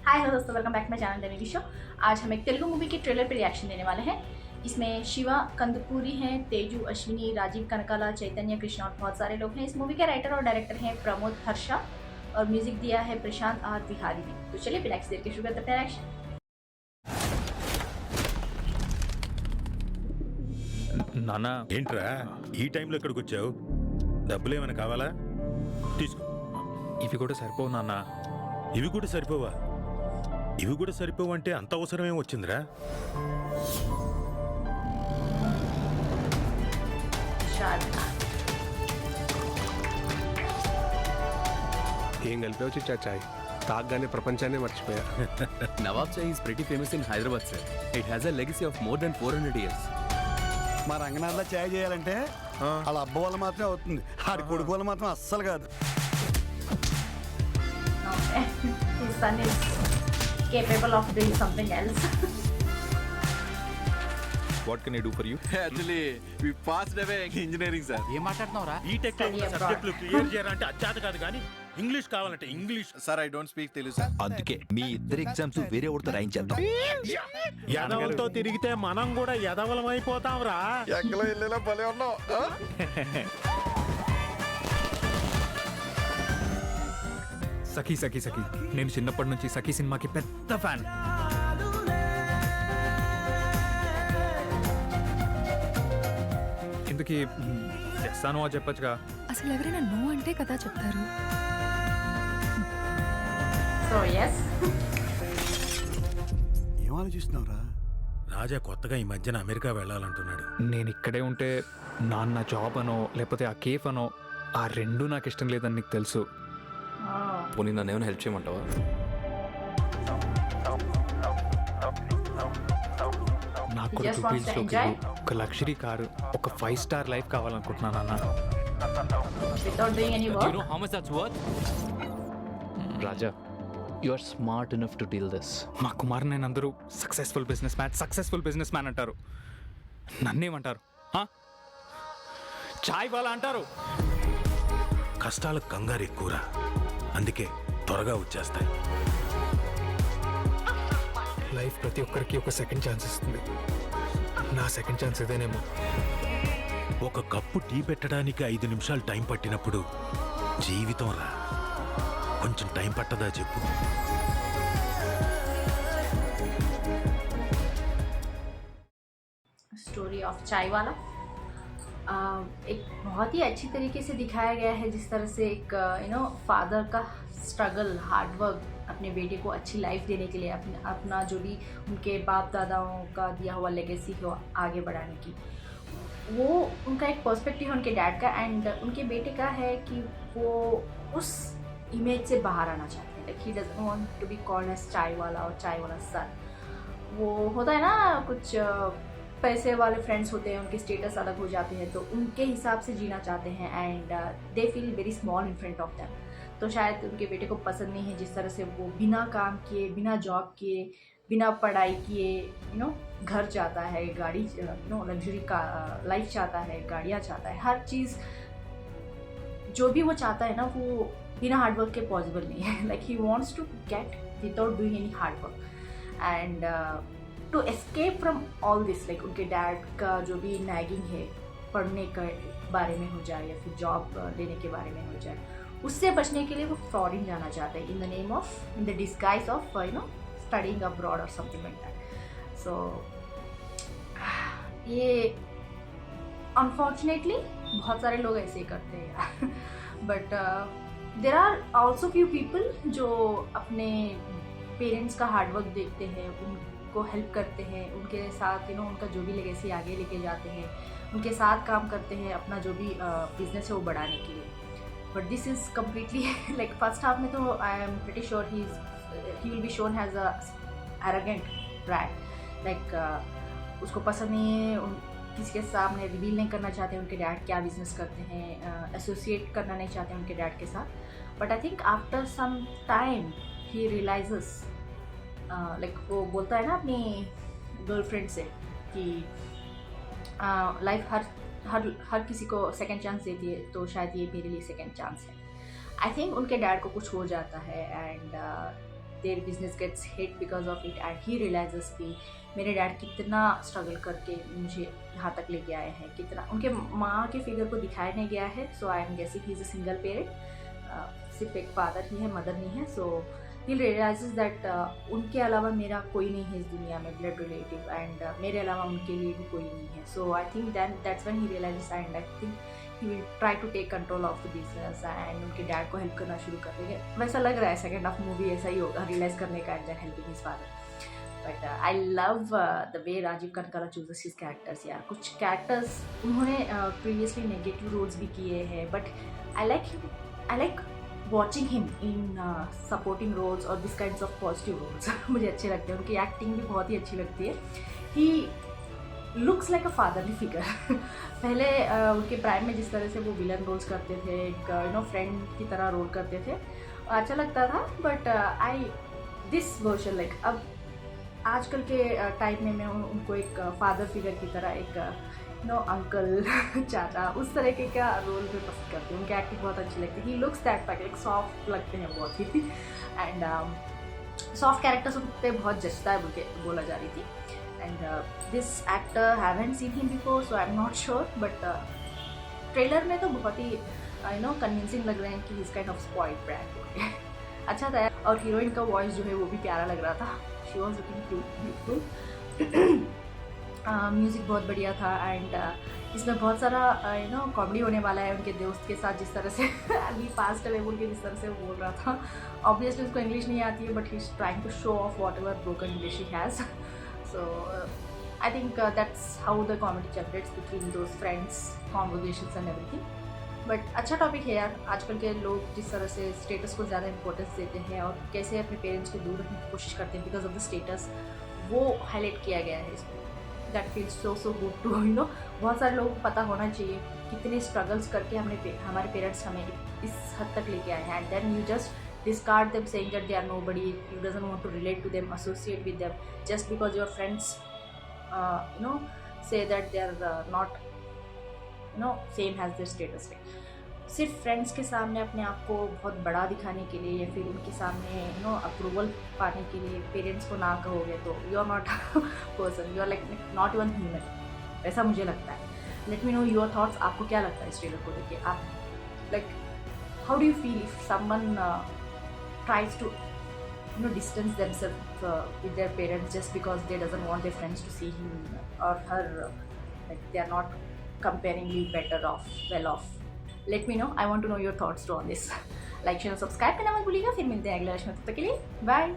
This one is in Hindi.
हाय हेलो दोस्तों, welcome back my channel the movie show. आज हम एक तेलुगु मूवी के ट्रेलर पे रिएक्शन देने वाले हैं। इसमें शिवा कंदपुरी हैं, तेजू अश्विनी, राजीव कनकाला, चैतन्य कृष्ण और बहुत सारे लोग हैं। इस मूवी के राइटर और डायरेक्टर हैं प्रमोद हर्षा और म्यूजिक दिया है प्रशांत आर बिहारी ने। तो चलिए बिना किसी देर के शुरू करते हैं रिएक्शन। నానా ఏంట్రా ఈ టైంలో ఇక్కడికి వచ్చావు? డబ్బులు ఏమైనా కావాలా? తీసుకో. ఇవి కూడా సరిపోవు నాన్న. ఇవి కూడా సరిపోవా? ఇవి కూడా సరిపోవు అంటే అంత అవసరం ఏం వచ్చిందిరా? ఏం కలిపావు చిచ్చా చాయ్ తాగ్గానే ప్రపంచాన్ని మర్చిపోయా. Nawab Chai is pretty famous in Hyderabad, sir. It has a legacy of more than 400 years. మా రంగనాథ్లో ఛాయ్ చేయాలంటే వాళ్ళ అబ్బ వల్ల మాత్రమే అవుతుంది, ఆడి కొడుకు వల్ల మాత్రం అస్సలు కాదు. His son is capable of doing something else. What can I do for you? Actually, we passed away engineering, sir. ఏం మాట్లాడుతున్నావురా? ఈ టెక్ లో ఉన్న సబ్జెక్టులు క్లియర్ చేయాలంటే అత్యాత కాదు, కానీ ఇంగ్లీష్ కావాలంటే English. Sir, I don't speak Telugu, sir. అందుకే మీ ఇద్దరు ఎగ్జామ్స్ వేరే ఒకరితో రాయించేద్దాం. ఎదవలతో తిరిగితే మనం కూడా ఎదవలం అయిపోతాం రా. ఎక్కలో వెళ్ళేలా భలే ఉన్నావు. సఖీ సఖీ సఖీ, నేను చిన్నప్పటి నుంచి సఖీ సినిమాకి పెద్ద ఫ్యాన్. ఇందుకీ చేస్తాను అని చెప్పచ్చుగా. అసలు ఎవరైనా నో అంటే కదా చెప్తారు. So yes. ఏం ఆలోచిస్తున్నావురా? రాజా కొత్తగా ఈ మధ్యన అమెరికా వెళ్ళాలంటున్నాడు. నేను ఇక్కడే ఉంటే నాన్న జాబ్ అనో లేకపోతే ఆ కేఫ్ అనో ఆ రెండు నాకు ఇష్టం లేదని నీకు తెలుసు. Oh. పోనీ నన్ను ఏమైనా హెల్ప్ చేయమంటావా? నాకు He కూడా just wants to జూబిల్స్లోకి enjoy. ఒక లగ్జరీ కారు, ఒక 5 స్టార్ లైఫ్ కావాలనుకుంటున్నాను అన్న. Without doing any Do work. you know how much that's worth? Raja, you are smart enough to deal this. మా కుమార్ నేను అందరూ సక్సెస్ఫుల్ బిజినెస్ మ్యాన్ అంటారు. నన్నేమంటారు? చాయ్ వాలా అంటారు. కష్టాలకు కంగారు ఎక్కువరా, అందుకే త్వరగా వచ్చేస్తాయి. లైఫ్ ప్రతి ఒక్కరికి ఒక సెకండ్ ఛాన్స్ ఇస్తుంది. నా సెకండ్ ఛాన్స్ ఇదేనేమో. ఒక కప్పు టీ పెట్టడానికి 5 నిమిషాలు టైం పట్టినప్పుడు జీవితం రా, కొంచెం టైం పట్టదా చెప్పు? स्टोरी ऑफ चाय वाला एक बहुत ही अच्छी तरीके से दिखाया गया है। जिस तरह से एक फादर का स्ट्रगल, हार्डवर्क अपने बेटे को अच्छी लाइफ देने के लिए, अपना जो भी उनके बाप दादाओं का दिया हुआ लेगेसी को आगे बढ़ाने की, वो उनका एक पर्सपेक्टिव है उनके डैड का। एंड उनके बेटे का है कि वो उस इमेज से बाहर आना चाहते हैं। Like he doesn't want to be called as chai wala और चाय वाला सन। वो होता है ना, कुछ पैसे वाले फ्रेंड्स होते हैं, उनके स्टेटस अलग हो जाते हैं, तो उनके हिसाब से जीना चाहते हैं। And they feel very small in front of them. तो शायद उनके बेटे को पसंद नहीं है जिस तरह से वो बिना काम किए, बिना जॉब किए, बिना पढ़ाई किए घर चाहता है, गाड़ी लग्जरी का लाइफ चाहता है, गाड़ियाँ चाहता है, हर चीज़ जो भी वो चाहता है ना, वो बिना हार्डवर्क के पॉसिबल नहीं है। Like he wants to get without doing any hard work. And to escape from all this, like उनके डैड का जो भी नैगिंग है, पढ़ने के बारे में हो जाए या फिर जॉब लेने के बारे में हो जाए, उससे बचने के लिए वो फॉरेन जाना चाहते हैं in the name of, in the disguise of studying abroad और समथिंग लाइक दैट। सो ये अनफॉर्चुनेटली बहुत सारे लोग ऐसे ही करते हैं यार। But there are also few people जो अपने पेरेंट्स का हार्डवर्क देखते हैं, उनको हेल्प करते हैं, उनके साथ उनका जो भी लेगेसी आगे लेके जाते हैं, उनके साथ काम करते हैं अपना जो भी बिजनेस है वो बढ़ाने के लिए। But this is completely like first half में तो I am pretty sure he will be shown has a arrogant brat. Like उसको पसंद नहीं है, किसी के सामने रिवील नहीं करना चाहते हैं उनके डैड क्या बिजनेस करते हैं, एसोसिएट करना नहीं चाहते हैं उनके डैड के साथ। But I think after some time he realises, like वो बोलता है ना अपनी गर्लफ्रेंड से कि लाइफ हर किसी को सेकंड चांस देती है, तो शायद ये मेरे लिए सेकंड चांस है। आई थिंक उनके डैड को कुछ हो जाता है and their business gets hit because of it and he realises कि मेरे डैड कितना स्ट्रगल करके मुझे यहाँ तक लेके आए हैं, कितना उनके माँ के फिगर को दिखाया नहीं गया है. So I am guessing he is a single parent, सिर्फ एक फादर ही है, मदर नहीं है. सो ही रियलाइजेस दैट उनके अलावा मेरा कोई नहीं है इस दुनिया में, ब्लड रिलेटिव, एंड मेरे अलावा उनके लिए भी कोई नहीं है. So I think that's when he realises and I think he will try to take control of the business and उनके डैड को हेल्प करना शुरू कर देंगे. वैसा लग रहा है सेकेंड हाफ मूवी ऐसा ही होगा, रियलाइज करने का and then helping his father. But I love the way Rajeev Kanakala chooses his characters. यार कुछ कैरेक्टर्स उन्होंने प्रीवियसली नेगेटिव रोल्स भी किए हैं, but I like watching him in supporting roles और this kinds of positive roles. मुझे अच्छे लगते हैं, उनकी एक्टिंग भी बहुत ही अच्छी लगती है. He looks like a fatherly figure. पहले उनके प्राइम में जिस तरह से वो विलन रोल्स करते थे, एक फ्रेंड की तरह रोल करते थे, अच्छा लगता था. बट दिस वर्जन लाइक अब आजकल के टाइम में मैं उनको एक फादर फिगर की तरह, एक अंकल चाचा, उस तरह के का रोल में पसंद करती हूँ. उनकी एक्टिंग बहुत अच्छी लगती है. He looks that like soft लगते हैं बहुत ही, एंड सॉफ्ट कैरेक्टर्स पे बहुत जचता है बोला जा रही थी. And this actor haven't seen him before, so I am not sure, but trailer में तो बहुत ही कन्विंसिंग लग रहे हैं कि इस काइंड ऑफ स्पॉइल्ड ब्रैट. अच्छा था. और हीरोइन का वॉइस जो है वो भी प्यारा लग रहा था. She was looking beautiful. Music बहुत बढ़िया था. एंड इसमें बहुत सारा कॉमेडी होने वाला है उनके दोस्त के साथ, जिस तरह से अभी पास्ट है बोल के जिस तरह से वो बोल रहा था. ऑब्वियसली उसको इंग्लिश नहीं आती है, but he is trying to show off whatever broken English he has. So I think that's how the comedy generates between those friends, conversations and everything. But अच्छा टॉपिक है यार. आजकल के लोग जिस तरह से स्टेटस को ज़्यादा इंपॉर्टेंस देते हैं और कैसे अपने पेरेंट्स को दूर रखने की कोशिश करते हैं बिकॉज ऑफ द स्टेटस, वो हाईलाइट किया गया है इसमें. That feels so good to बहुत सारे लोगों को पता होना चाहिए कितने स्ट्रगल्स करके हमारे पेरेंट्स हमें इस हद तक लेके आए हैं. And then you just discard them saying that they are nobody, you doesn't want to relate to them, associate with them just because your friends say that they are not same as their status. सिर्फ फ्रेंड्स के सामने अपने आप को बहुत बड़ा दिखाने के लिए या फिर उनके सामने अप्रूवल पाने के लिए पेरेंट्स को ना कहोगे तो you are not person, you are like not even human. ऐसा मुझे लगता है. Let me know your thoughts. आपको क्या लगता है इस ट्रेलर को देख के? आप like how do you feel if someone tries to distance themselves with their parents just because they doesn't want their friends to see him or her like they are not comparingly better off, well off. Let me know. I want to know your thoughts too on this. Like, share और सब्सक्राइब करना मत भूलिएगा. फिर मिलते हैं अगले वर्ष में. तब तक के लिए बाय.